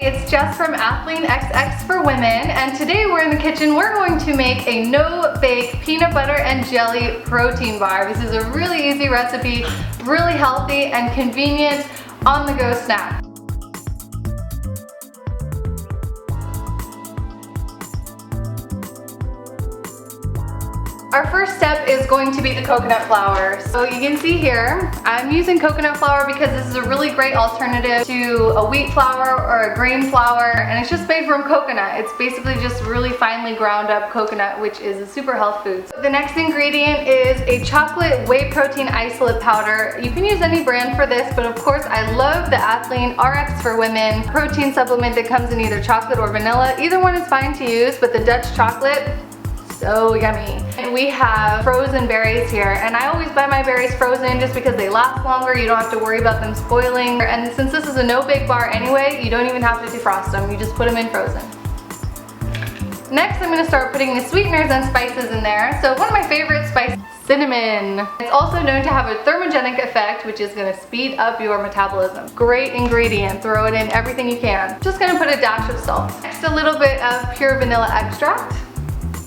it's Jess from Athlean-XX for women, and today we're in the kitchen. We're going to make a no-bake peanut butter and jelly protein bar. This is a really easy recipe, really healthy and convenient on-the-go snack. Our first step is going to be the coconut flour. So you can see here, I'm using coconut flour because this is a really great alternative to a wheat flour or a grain flour, and it's just made from coconut. It's basically just really finely ground up coconut, which is a super health food. The next ingredient is a chocolate whey protein isolate powder. You can use any brand for this, but of course I love the Athlean-RX for women protein supplement that comes in either chocolate or vanilla. Either one is fine to use, but the Dutch chocolate, so yummy. And we have frozen berries here, and I always buy my berries frozen just because they last longer. You don't have to worry about them spoiling. And since this is a no-bake bar anyway, you don't even have to defrost them. You just put them in frozen. Next, I'm going to start putting the sweeteners and spices in there. So one of my favorite spices, cinnamon. It's also known to have a thermogenic effect, which is going to speed up your metabolism. Great ingredient. Throw it in everything you can. Just going to put a dash of salt. Next, a little bit of pure vanilla extract.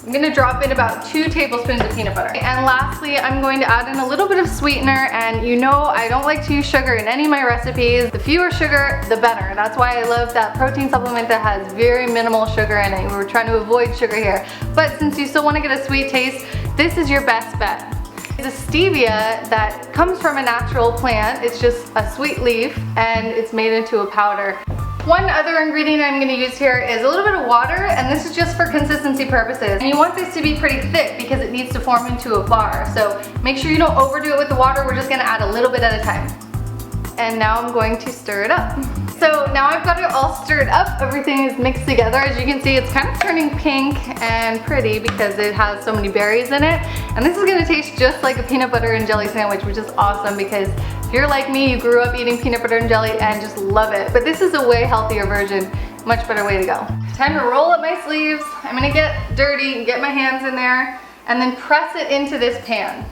I'm going to drop in about 2 tablespoons of peanut butter. And lastly, I'm going to add in a little bit of sweetener, and you know I don't like to use sugar in any of my recipes. The fewer sugar, the better. That's why I love that protein supplement that has very minimal sugar in it. We're trying to avoid sugar here. But since you still want to get a sweet taste, this is your best bet. It's a stevia that comes from a natural plant. It's just a sweet leaf, and it's made into a powder. One other ingredient I'm going to use here is a little bit of water, and this is just for consistency purposes. And you want this to be pretty thick because it needs to form into a bar. So make sure you don't overdo it with the water. We're just going to add a little bit at a time. And now I'm going to stir it up. So now I've got it all stirred up. Everything is mixed together. As you can see, it's kind of turning pink and pretty because it has so many berries in it. And this is going to taste just like a peanut butter and jelly sandwich, which is awesome because if you're like me, you grew up eating peanut butter and jelly and just love it. But this is a way healthier version. Much better way to go. Time to roll up my sleeves. I'm going to get dirty and get my hands in there and then press it into this pan.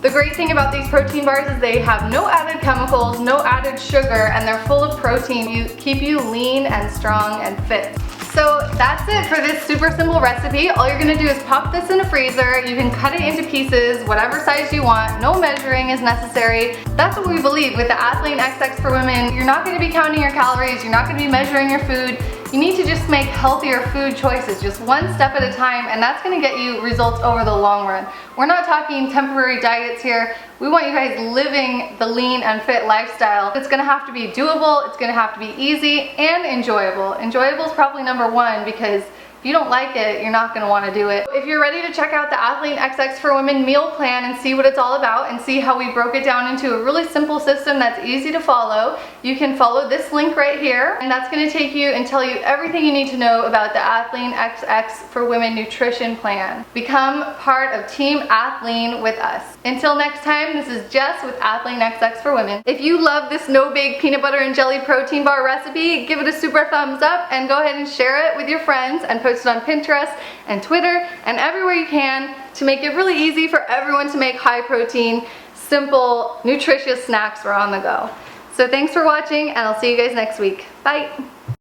The great thing about these protein bars is they have no added chemicals, no added sugar, and they're full of protein. You keep you lean and strong and fit. So that's it for this super simple recipe. All you're gonna do is pop this in a freezer. You can cut it into pieces, whatever size you want. No measuring is necessary. That's what we believe with the Athlean-XX for women. You're not gonna be counting your calories. You're not gonna be measuring your food. You need to just make healthier food choices, just one step at a time, and that's gonna get you results over the long run. We're not talking temporary diets here. We want you guys living the lean and fit lifestyle. It's gonna have to be doable, it's gonna have to be easy and enjoyable. Enjoyable is probably number one because if you don't like it, you're not gonna wanna do it. If you're ready to check out the Athlean-XX for Women meal plan and see what it's all about and see how we broke it down into a really simple system that's easy to follow, you can follow this link right here, and that's gonna take you and tell you everything you need to know about the Athlean-XX for Women nutrition plan. Become part of Team Athlean with us. Until next time, this is Jess with Athlean-XX for Women. If you love this no-bake peanut butter and jelly protein bar recipe, give it a super thumbs up and go ahead and share it with your friends and post it on Pinterest and Twitter and everywhere you can to make it really easy for everyone to make high protein, simple, nutritious snacks for on the go. So thanks for watching, and I'll see you guys next week. Bye!